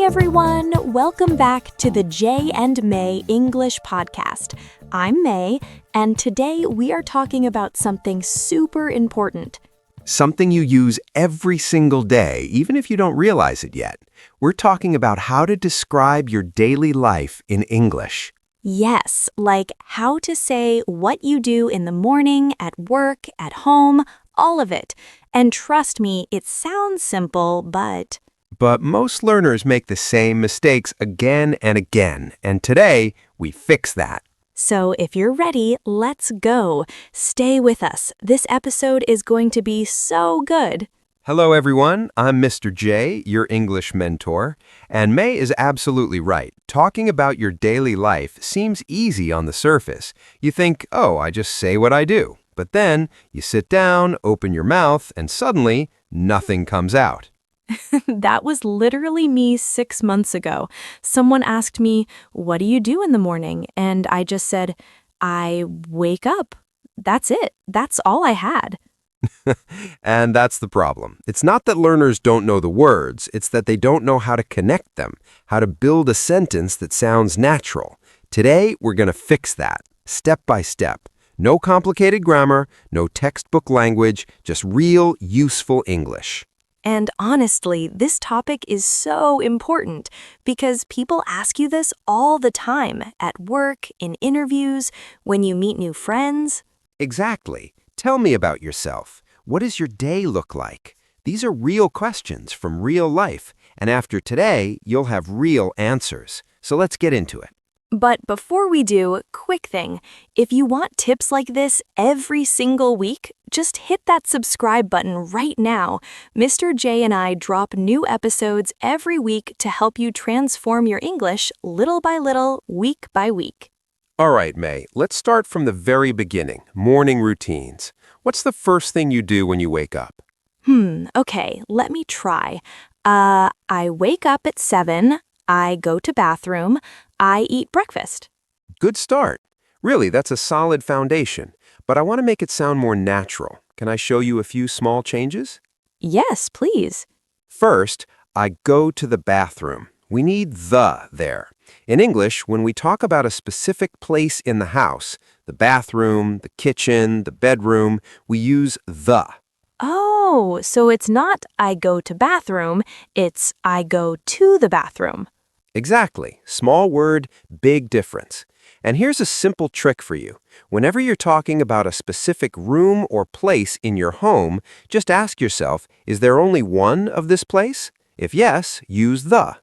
everyone! Welcome back to the Jay and May English podcast. I'm May, and today we are talking about something super important. Something you use every single day, even if you don't realize it yet. We're talking about how to describe your daily life in English. Yes, like how to say what you do in the morning, at work, at home, all of it. And trust me, it sounds simple, but most learners make the same mistakes again and again, and today we fix that. So if you're ready, let's go. Stay with us. This episode is going to be so good. Hello everyone, I'm Mr. J, your English mentor, and May is absolutely right. Talking about your daily life seems easy on the surface. You think, oh, I just say what I do. But then you sit down, open your mouth, and suddenly nothing comes out. That was literally me 6 months ago. Someone asked me, "What do you do in the morning?" And I just said, "I wake up." That's it. That's all I had. And that's the problem. It's not that learners don't know the words, it's that they don't know how to connect them, how to build a sentence that sounds natural. Today, we're going to fix that, step by step. No complicated grammar, no textbook language, just real, useful English. And honestly, this topic is so important because people ask you this all the time, at work, in interviews, when you meet new friends. Exactly. Tell me about yourself. What does your day look like? These are real questions from real life, and after today, you'll have real answers. So let's get into it. But before we do, quick thing. If you want tips like this every single week, just hit that subscribe button right now. Mr. J and I drop new episodes every week to help you transform your English little by little, week by week. All right, May, let's start from the very beginning, morning routines. What's the first thing you do when you wake up? Okay, let me try. I wake up at 7, I go to bathroom, I eat breakfast. Good start. Really, that's a solid foundation. But I want to make it sound more natural. Can I show you a few small changes? Yes, please. First, I go to the bathroom. We need the there. In English, when we talk about a specific place in the house, the bathroom, the kitchen, the bedroom, we use the. Oh, so it's not I go to bathroom, it's I go to the bathroom. Exactly. Small word, big difference. And here's a simple trick for you. Whenever you're talking about a specific room or place in your home, just ask yourself, is there only one of this place? If yes, use the.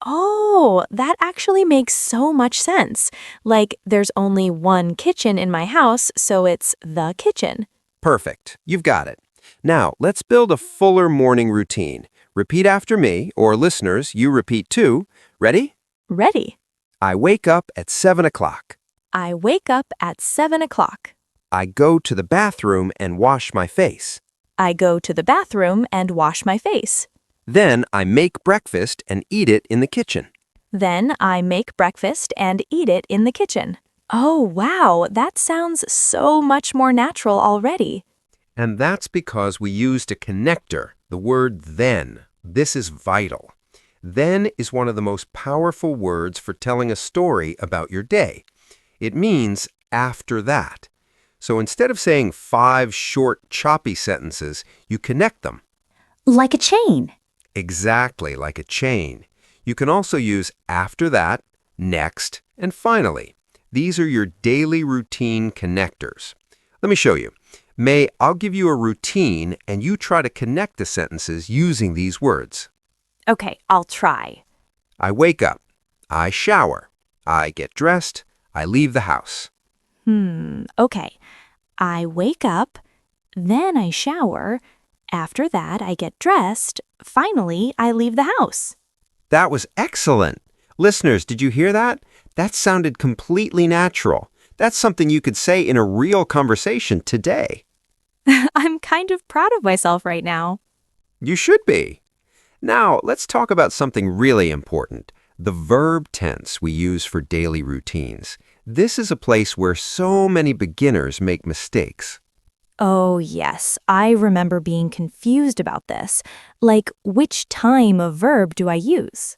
Oh, that actually makes so much sense. Like, there's only one kitchen in my house, so it's the kitchen. Perfect. You've got it. Now, let's build a fuller morning routine. Repeat after me, or listeners, you repeat too. Ready? Ready. I wake up at 7 o'clock. I wake up at 7 o'clock. I go to the bathroom and wash my face. I go to the bathroom and wash my face. Then I make breakfast and eat it in the kitchen. Then I make breakfast and eat it in the kitchen. Oh, wow, that sounds so much more natural already. And that's because we used a connector, the word then. This is vital. Then is one of the most powerful words for telling a story about your day. It means after that. So instead of saying 5 short, choppy sentences, you connect them. Like a chain. Exactly, like a chain. You can also use after that, next, and finally. These are your daily routine connectors. Let me show you. May, I'll give you a routine, and you try to connect the sentences using these words. Okay, I'll try. I wake up. I shower. I get dressed. I leave the house. Okay. I wake up, then I shower. After that, I get dressed. Finally, I leave the house. That was excellent. Listeners, did you hear that? That sounded completely natural. That's something you could say in a real conversation today. I'm kind of proud of myself right now. You should be. Now, let's talk about something really important, the verb tense we use for daily routines. This is a place where so many beginners make mistakes. Oh, yes. I remember being confused about this. Like, which time of verb do I use?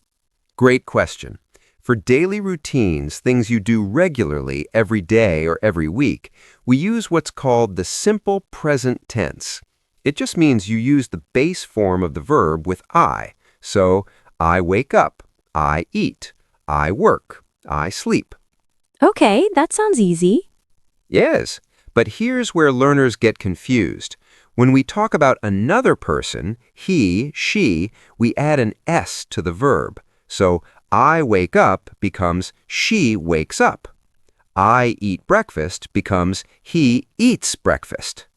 Great question. For daily routines, things you do regularly every day or every week, we use what's called the simple present tense. It just means you use the base form of the verb with I. So, I wake up, I eat, I work, I sleep. Okay, that sounds easy. Yes, but here's where learners get confused. When we talk about another person, he, she, we add an S to the verb. So, I wake up becomes she wakes up. I eat breakfast becomes he eats breakfast.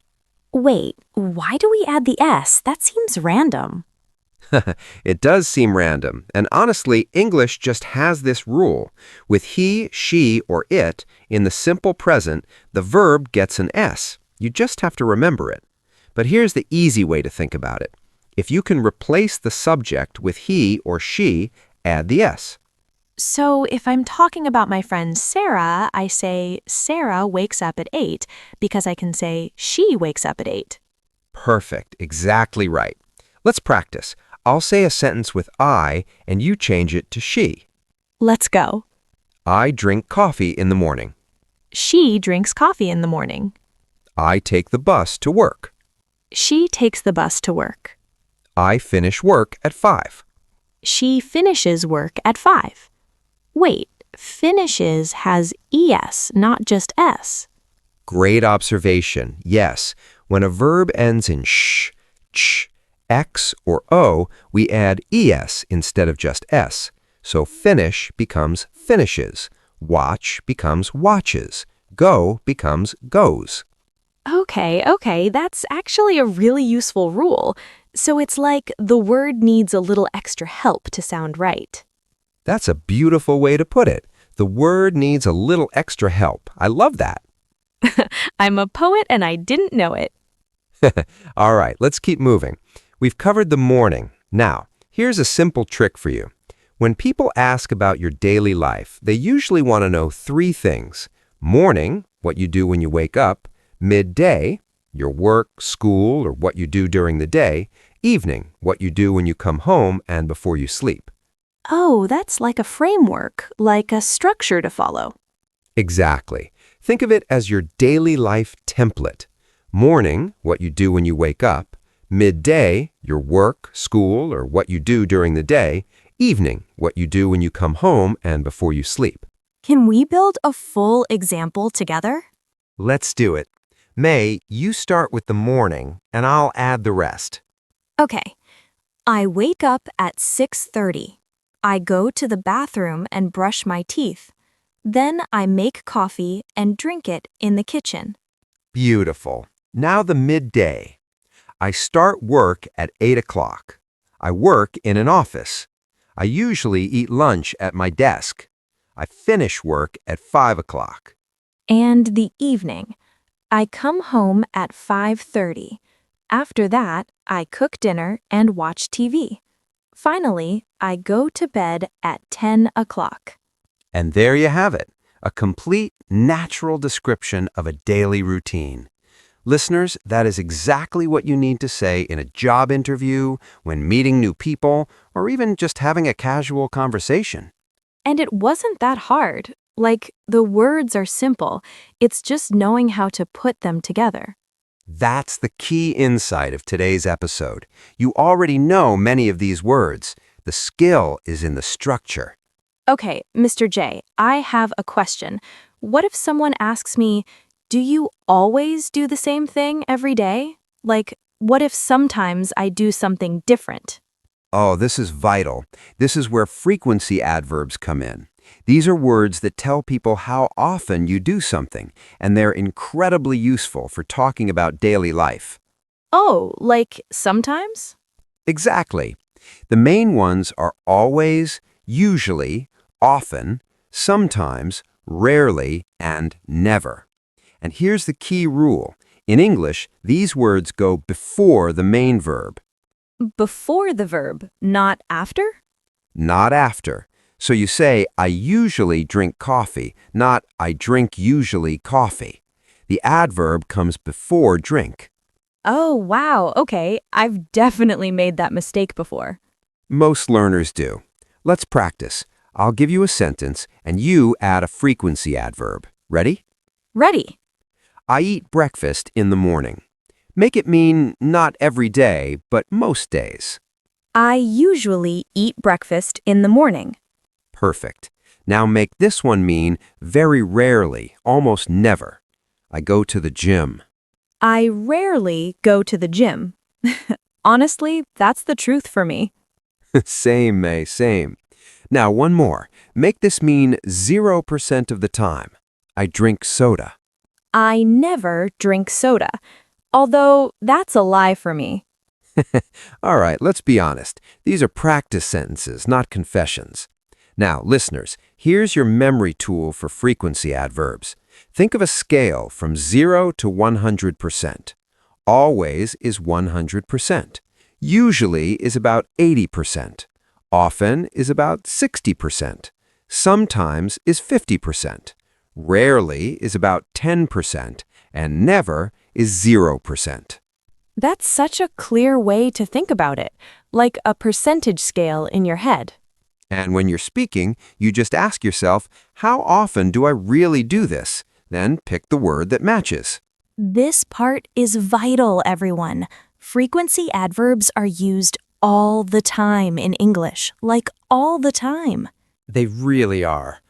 Wait, why do we add the S? That seems random. It does seem random, and honestly, English just has this rule. With he, she, or it, in the simple present, the verb gets an S. You just have to remember it. But here's the easy way to think about it. If you can replace the subject with he or she, add the S. So if I'm talking about my friend Sarah, I say Sarah wakes up at 8 because I can say she wakes up at 8. Perfect, exactly right. Let's practice. I'll say a sentence with I, and you change it to she. Let's go. I drink coffee in the morning. She drinks coffee in the morning. I take the bus to work. She takes the bus to work. I finish work at 5. She finishes work at 5. Wait, finishes has ES, not just S. Great observation. Yes, when a verb ends in sh, ch, x, or o, we add es instead of just s. So finish becomes finishes. Watch becomes watches. Go becomes goes. Okay, that's actually a really useful rule. So it's like the word needs a little extra help to sound right. That's a beautiful way to put it. The word needs a little extra help. I love that. I'm a poet and I didn't know it. All right, let's keep moving. We've covered the morning. Now, here's a simple trick for you. When people ask about your daily life, they usually want to know 3 things. Morning, what you do when you wake up. Midday, your work, school, or what you do during the day. Evening, what you do when you come home and before you sleep. Oh, that's like a framework, like a structure to follow. Exactly. Think of it as your daily life template. Morning, what you do when you wake up. Midday, your work, school, or what you do during the day. Evening, what you do when you come home and before you sleep. Can we build a full example together? Let's do it. May, you start with the morning, and I'll add the rest. Okay. I wake up at 6:30. I go to the bathroom and brush my teeth. Then I make coffee and drink it in the kitchen. Beautiful. Now the midday. I start work at 8 o'clock. I work in an office. I usually eat lunch at my desk. I finish work at 5 o'clock. And the evening. I come home at 5:30. After that, I cook dinner and watch TV. Finally, I go to bed at 10 o'clock. And there you have it, a complete, natural description of a daily routine. Listeners, that is exactly what you need to say in a job interview, when meeting new people, or even just having a casual conversation. And it wasn't that hard. Like, the words are simple. It's just knowing how to put them together. That's the key insight of today's episode. You already know many of these words. The skill is in the structure. Okay, Mr. J, I have a question. What if someone asks me, do you always do the same thing every day? Like, what if sometimes I do something different? Oh, this is vital. This is where frequency adverbs come in. These are words that tell people how often you do something, and they're incredibly useful for talking about daily life. Oh, like sometimes? Exactly. The main ones are always, usually, often, sometimes, rarely, and never. And here's the key rule. In English, these words go before the main verb, Before the verb, not after? not after. So you say, I usually drink coffee, not I drink usually coffee. The adverb comes before drink. Oh, wow, okay. I've definitely made that mistake before. Most learners do. Let's practice. I'll give you a sentence, and you add a frequency adverb. Ready? Ready. I eat breakfast in the morning. Make it mean not every day, but most days. I usually eat breakfast in the morning. Perfect. Now make this one mean very rarely, almost never. I go to the gym. I rarely go to the gym. Honestly, that's the truth for me. Same, May, same. Now one more. Make this mean 0% of the time. I drink soda. I never drink soda. Although that's a lie for me. All right, let's be honest. These are practice sentences, not confessions. Now, listeners, here's your memory tool for frequency adverbs. Think of a scale from 0 to 100%. Always is 100%. Usually is about 80%. Often is about 60%. Sometimes is 50%. Rarely is about 10%. And never is 0%. That's such a clear way to think about it, like a percentage scale in your head. And when you're speaking, you just ask yourself, how often do I really do this? Then pick the word that matches. This part is vital, everyone. Frequency adverbs are used all the time in English, like all the time. They really are.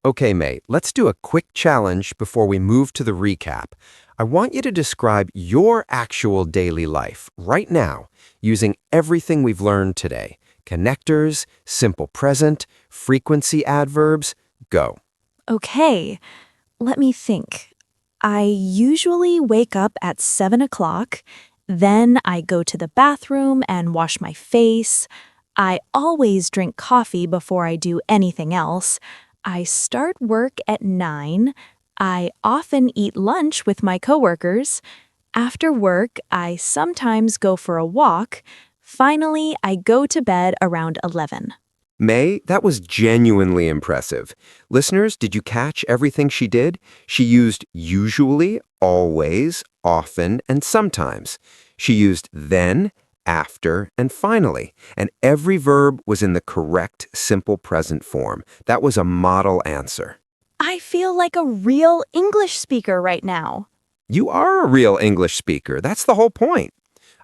Okay, May, let's do a quick challenge before we move to the recap. I want you to describe your actual daily life right now using everything we've learned today. Connectors, simple present, frequency adverbs. Go. Okay, let me think. I usually wake up at 7 o'clock. Then I go to the bathroom and wash my face. I always drink coffee before I do anything else. I start work at 9. I often eat lunch with my coworkers. After work, I sometimes go for a walk. Finally, I go to bed around 11. May, that was genuinely impressive. Listeners, did you catch everything she did? She used usually, always, often, and sometimes. She used then, after, and finally. And every verb was in the correct simple present form. That was a model answer. I feel like a real English speaker right now. You are a real English speaker. That's the whole point.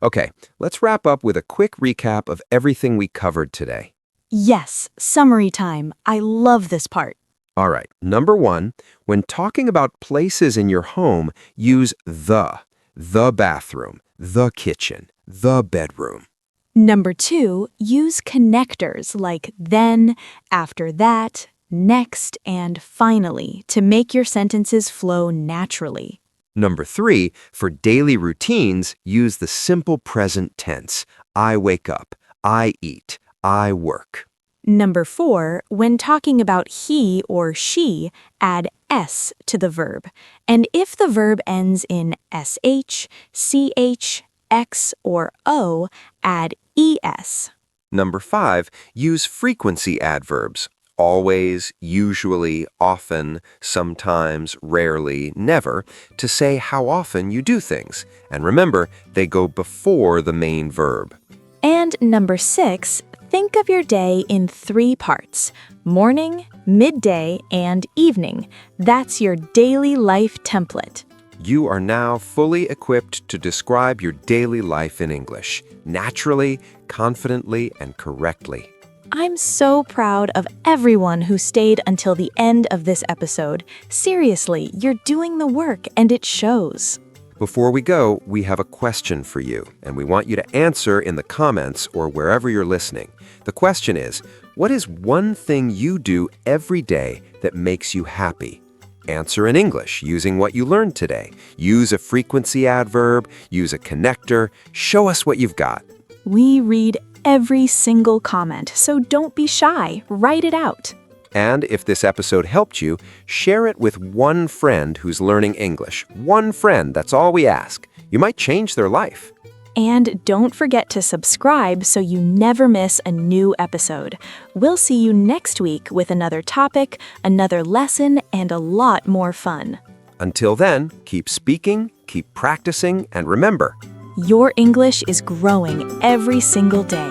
Okay, let's wrap up with a quick recap of everything we covered today. Yes, summary time. I love this part. All right, number 1, when talking about places in your home, use the bathroom, the kitchen, the bedroom. Number 2, use connectors like then, after that, next, and finally to make your sentences flow naturally. Number 3, for daily routines, use the simple present tense. I wake up, I eat, I work. Number 4, when talking about he or she, add s to the verb. And if the verb ends in sh, ch, x, or o, add es. Number 5, use frequency adverbs. Always, usually, often, sometimes, rarely, never, to say how often you do things. And remember, they go before the main verb. And number 6, think of your day in 3 parts: morning, midday, and evening. That's your daily life template. You are now fully equipped to describe your daily life in English, naturally, confidently, and correctly. I'm so proud of everyone who stayed until the end of this episode. Seriously, you're doing the work and it shows. Before we go, we have a question for you, and we want you to answer in the comments or wherever you're listening. The question is, what is one thing you do every day that makes you happy? Answer in English using what you learned today. Use a frequency adverb, use a connector. Show us what you've got. We read every single comment, so don't be shy. Write it out. And if this episode helped you, share it with one friend who's learning English. One friend, that's all we ask. You might change their life. And don't forget to subscribe so you never miss a new episode. We'll see you next week with another topic, another lesson, and a lot more fun. Until then, keep speaking, keep practicing, and remember, your English is growing every single day.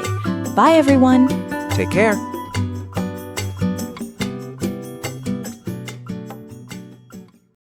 Bye, everyone. Take care.